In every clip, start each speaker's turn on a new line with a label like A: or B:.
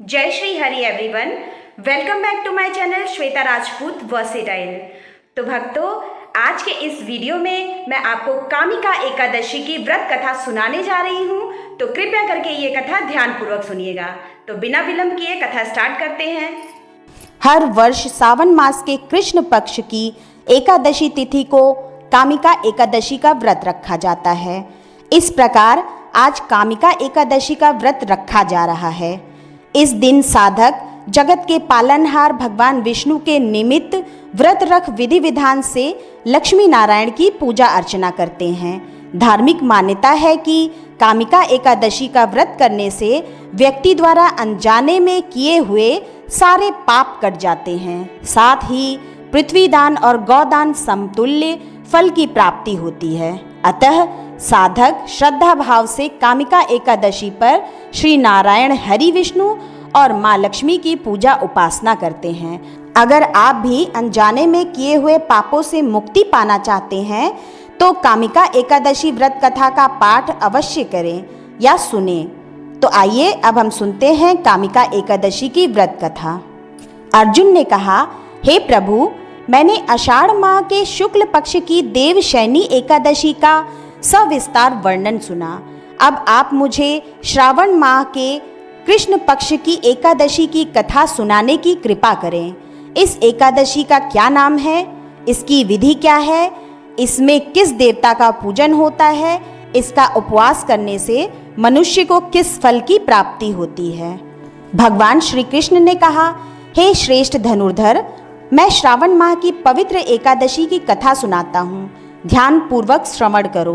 A: जय Shri Hari everyone, welcome back to my channel Shweta Rajput versatile. तो भक्तों, आज के इस वीडियो में मैं आपको कामिका एकादशी की व्रत कथा सुनाने जा रही हूँ। तो कृपया करके ये कथा ध्यानपूर्वक सुनिएगा। तो बिना विलंब किए कथा स्टार्ट करते हैं।
B: हर वर्ष सावन मास के कृष्ण पक्ष की एकादशी तिथि को कामिका एकादशी का व्रत रखा जाता है। इस प्रकार आज कामिका एकादशी का व्रत रखा जा रहा है। इस दिन साधक जगत के पालनहार भगवान विष्णु के निमित्त व्रत रख विधि विधान से लक्ष्मी नारायण की पूजा अर्चना करते हैं। धार्मिक मान्यता है कि कामिका एकादशी का व्रत करने से व्यक्ति द्वारा अनजाने में किए हुए सारे पाप कट जाते हैं। साथ ही पृथ्वी दान और गौदान समतुल्य फल की प्राप्ति होती है। अतः साधक श्रद्धा भाव से कामिका एकादशी पर श्री नारायण हरि विष्णु और माँ लक्ष्मी की पूजा उपासना करते हैं। अगर आप भी अनजाने में किए हुए पापों से मुक्ति पाना चाहते हैं तो कामिका एकादशी व्रत कथा का पाठ अवश्य करें या सुने। तो आइए अब हम सुनते हैं कामिका एकादशी की व्रत कथा। अर्जुन ने कहा, हे प्रभु, मैंने आषाढ़ माह के शुक्ल पक्ष की देवशयनी एकादशी का सविस्तार वर्णन सुना। अब आप मुझे श्रावण माह के कृष्ण पक्ष की एकादशी की कथा सुनाने की कृपा करें। इस एकादशी का क्या नाम है, इसकी विधि क्या है, इसमें किस देवता का पूजन होता है, इसका उपवास करने से मनुष्य को किस फल की प्राप्ति होती है। भगवान श्री कृष्ण ने कहा, हे श्रेष्ठ धनुर्धर, मैं श्रावण माह की पवित्र एकादशी की कथा सुनाता हूँ। ध्यान पूर्वक श्रवण करो।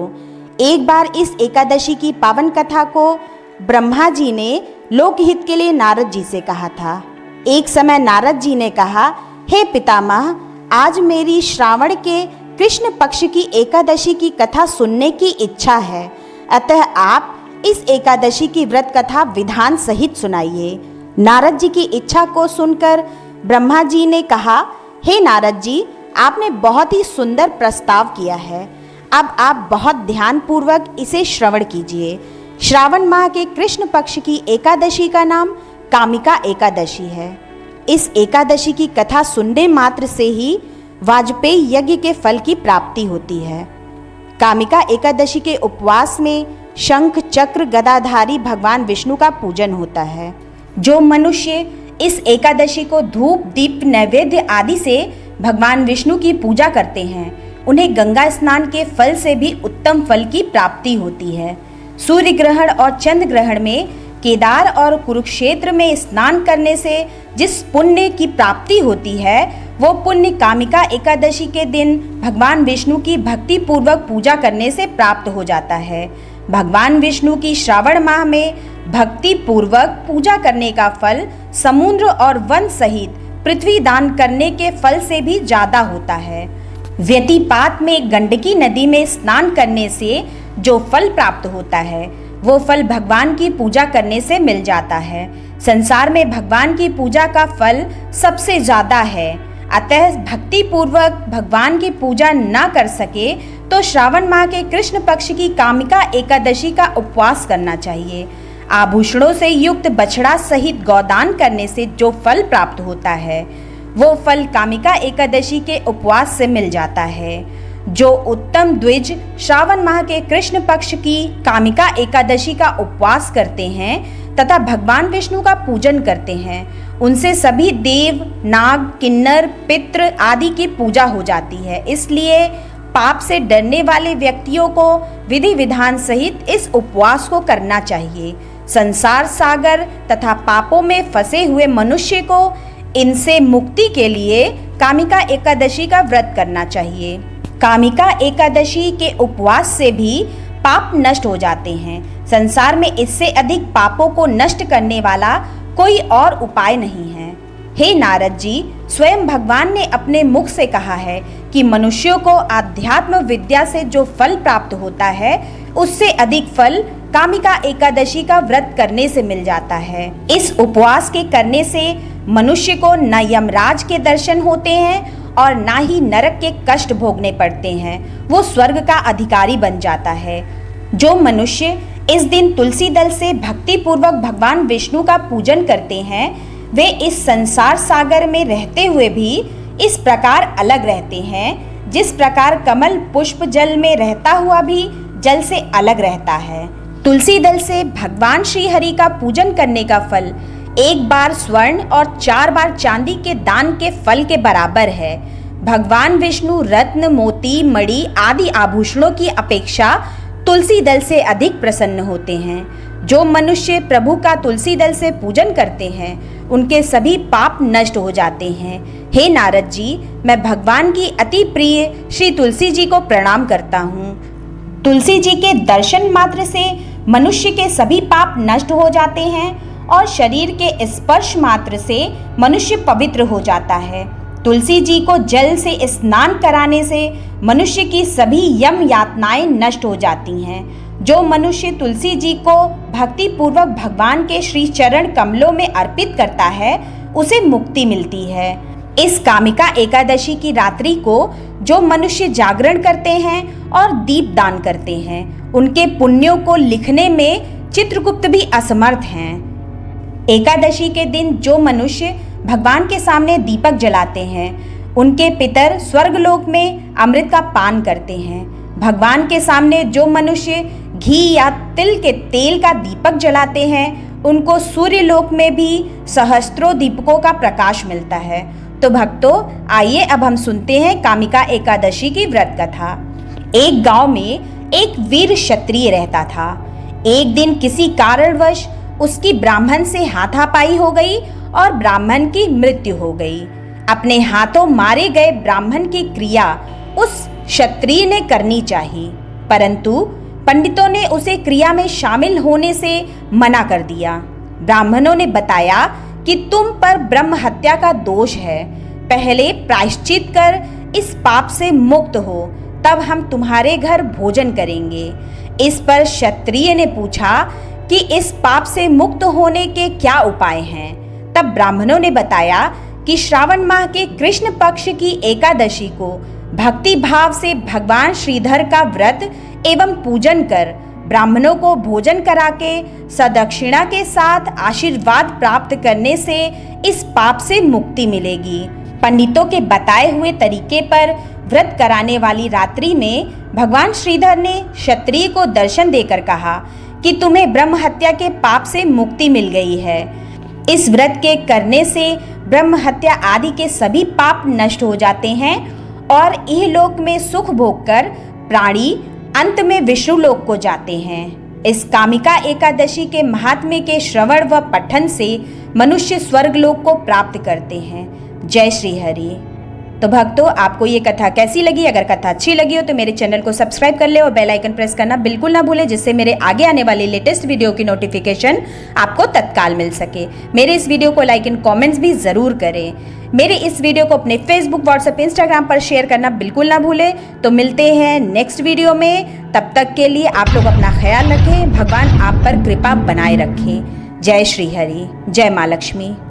B: एक बार इस एकादशी की पावन कथा को ब्रह्मा जी ने लोकहित के लिए नारद जी से कहा था। एक समय नारद जी ने कहा, हे पितामह, आज मेरी श्रावण के कृष्ण पक्ष की एकादशी की कथा सुनने की इच्छा है। अतः आप इस एकादशी की व्रत कथा विधान सहित सुनाइए। नारद जी की इच्छा को सुनकर ब्रह्मा जी ने कहा, हे नारद जी, आपने बहुत ही सुंदर प्रस्ताव किया है। अब आप बहुत ध्यान पूर्वक इसे श्रवण कीजिए। श्रावण माह के कृष्ण पक्ष की एकादशी का नाम कामिका एकादशी है। इस एकादशी की कथा सुनने मात्र से ही वाजपेयी यज्ञ के फल की प्राप्ति होती है। कामिका एकादशी के उपवास में शंख चक्र गदाधारी भगवान विष्णु का पूजन होता है। जो मनुष्य इस एकादशी को धूप दीप नैवेद्य आदि से भगवान विष्णु की पूजा करते हैं, उन्हें गंगा स्नान के फल से भी उत्तम फल की प्राप्ति होती है। सूर्य ग्रहण और चंद्र ग्रहण में केदार और कुरुक्षेत्र में स्नान करने से जिस पुण्य की प्राप्ति होती है, वो पुण्य कामिका एकादशी के दिन भगवान विष्णु की भक्ति पूर्वक पूजा करने से प्राप्त हो जाता है। भगवान विष्णु की श्रावण माह में भक्ति पूर्वक पूजा करने का फल समुद्र और वन सहित पृथ्वी दान करने के फल से भी ज्यादा होता है। व्यतिपात में गंडकी नदी में स्नान करने से जो फल प्राप्त होता है, वो फल भगवान की पूजा करने से मिल जाता है। संसार में भगवान की पूजा का फल सबसे ज्यादा है। अतः भक्ति पूर्वक भगवान की पूजा न कर सके तो श्रावण माह के कृष्ण पक्ष की कामिका एकादशी का उपवास करना चाहिए। आभूषणों से युक्त बछड़ा सहित गौदान करने से जो फल प्राप्त होता है, वो फल कामिका एकादशी के उपवास से मिल जाता है। जो उत्तम द्विज श्रावण माह के कृष्ण पक्ष की कामिका एकादशी का उपवास करते हैं तथा भगवान विष्णु का पूजन करते हैं, उनसे सभी देव, नाग, किन्नर, पितृ आदि की पूजा हो जाती है। इसलिए पाप से डरने वाले व्यक्तियों को विधि विधान सहित इस उपवास को करना चाहिए। संसार सागर तथा पापों में फंसे हुए मनुष्य को इनसे मुक्ति के लिए कामिका एकादशी का व्रत करना चाहिए। कामिका एकादशी के उपवास से भी पाप नष्ट हो जाते हैं। संसार में इससे अधिक पापों को नष्ट करने वाला कोई और उपाय नहीं है। हे नारद जी, स्वयं भगवान ने अपने मुख से कहा है कि मनुष्यों को आध्यात्म विद्या से जो फल प्राप्त होता है, उससे अधिक फल कामिका एकादशी का व्रत करने से मिल जाता है। इस उपवास के करने से मनुष्य को न यमराज के दर्शन होते हैं और ना ही नरक के कष्ट भोगने पड़ते हैं। वो स्वर्ग का अधिकारी बन जाता है। जो मनुष्य इस दिन तुलसी दल से भक्ति पूर्वक भगवान विष्णु का पूजन करते हैं। वे इस संसार सागर में रहते हुए भी इस प्रकार अलग रहते हैं जिस प्रकार कमल पुष्प जल में रहता हुआ भी जल से अलग रहता है। तुलसी दल से भगवान श्री हरि का पूजन करने का फल 1 बार स्वर्ण और 4 बार चांदी के दान के फल के बराबर है। भगवान विष्णु रत्न, मोती, मणि आदि आभूषणों की अपेक्षा तुलसी दल से अधिक प्रसन्न होते हैं। जो मनुष्य प्रभु का तुलसी दल से पूजन करते हैं उनके सभी पाप नष्ट हो जाते हैं। हे नारद जी, मैं भगवान की अति प्रिय श्री तुलसी जी को प्रणाम करता हूँ। तुलसी जी के दर्शन मात्र से मनुष्य के सभी पाप नष्ट हो जाते हैं और शरीर के स्पर्श मात्र से मनुष्य पवित्र हो जाता है। तुलसी जी को जल से स्नान कराने से मनुष्य की सभी यम यातनाएं नष्ट हो जाती हैं। जो मनुष्य तुलसी जी को भक्ति पूर्वक भगवान के श्री चरण कमलों में अर्पित करता है उसे मुक्ति मिलती है। इस कामिका एकादशी की रात्रि को जो मनुष्य जागरण करते हैं और दीप दान करते हैं उनके पुण्यों को लिखने में चित्रगुप्त भी असमर्थ हैं। एकादशी के दिन जो मनुष्य भगवान के सामने दीपक जलाते हैं उनके पितर स्वर्गलोक में अमृत का पान करते हैं। भगवान के सामने जो मनुष्य घी या तिल के तेल का दीपक जलाते हैं उनको सूर्य लोक में भी सहस्त्रों दीपकों का प्रकाश मिलता है। तो भक्तों, आइए अब हम सुनते हैं कामिका एकादशी की व्रत कथा। एक गांव में एक वीर क्षत्रिय रहता था। एक दिन किसी कारणवश उसकी ब्राह्मण से हाथापाई हो गई और ब्राह्मण की मृत्यु हो गई। अपने हाथों मारे गए ब्राह्मण की क्रिया उस क्षत्रिय ने करनी चाहिए, परंतु पंडितों ने उसे क्रिया में शामिल होने से मना कर दिया। ब्राह्मणों ने बताया कि तुम पर ब्रह्म हत्या का दोष है, पहले प्रायश्चित कर इस पाप से मुक्त हो, तब हम तुम्हारे घर भोजन करेंगे। इस पर क्षत्रिय ने पूछा कि इस पाप से मुक्त होने के क्या उपाय हैं। तब ब्राह्मणों ने बताया कि श्रावण माह के कृष्ण पक्ष की एकादशी को भक्ति भाव से भगवान श्रीधर का व्रत एवं पूजन कर ब्राह्मणों को भोजन करा के सदक्षिणा के साथ आशीर्वाद प्राप्त करने से इस पाप से मुक्ति मिलेगी। पंडितों के बताए हुए तरीके पर व्रत कराने वाली रात्रि में भगवान श्रीधर ने क्षत्रिय को दर्शन देकर कहा कि तुम्हें ब्रह्म हत्या के पाप से मुक्ति मिल गई है। इस व्रत के करने से ब्रह्म हत्या आदि के सभी पाप नष्ट हो जाते हैं और इहलोक में सुख भोगकर प्राणी अंत में विष्णु लोक को जाते हैं। इस कामिका एकादशी के महात्म्य के श्रवण व पठन से मनुष्य स्वर्गलोक को प्राप्त करते हैं। जय श्री हरि। तो भक्तों, आपको ये कथा कैसी लगी? अगर कथा अच्छी लगी हो तो मेरे चैनल को सब्सक्राइब कर ले और बेल आइकन प्रेस करना बिल्कुल ना भूलें, जिससे मेरे आगे आने वाले लेटेस्ट वीडियो की नोटिफिकेशन आपको तत्काल मिल सके। मेरे इस वीडियो को लाइक एंड कमेंट्स भी ज़रूर करें। मेरे इस वीडियो को अपने फेसबुक, व्हाट्सएप, इंस्टाग्राम पर शेयर करना बिल्कुल ना भूलें। तो मिलते हैं नेक्स्ट वीडियो में। तब तक के लिए आप लोग अपना ख्याल रखें। भगवान आप पर कृपा बनाए रखें। जय श्री हरि। जय माँ लक्ष्मी।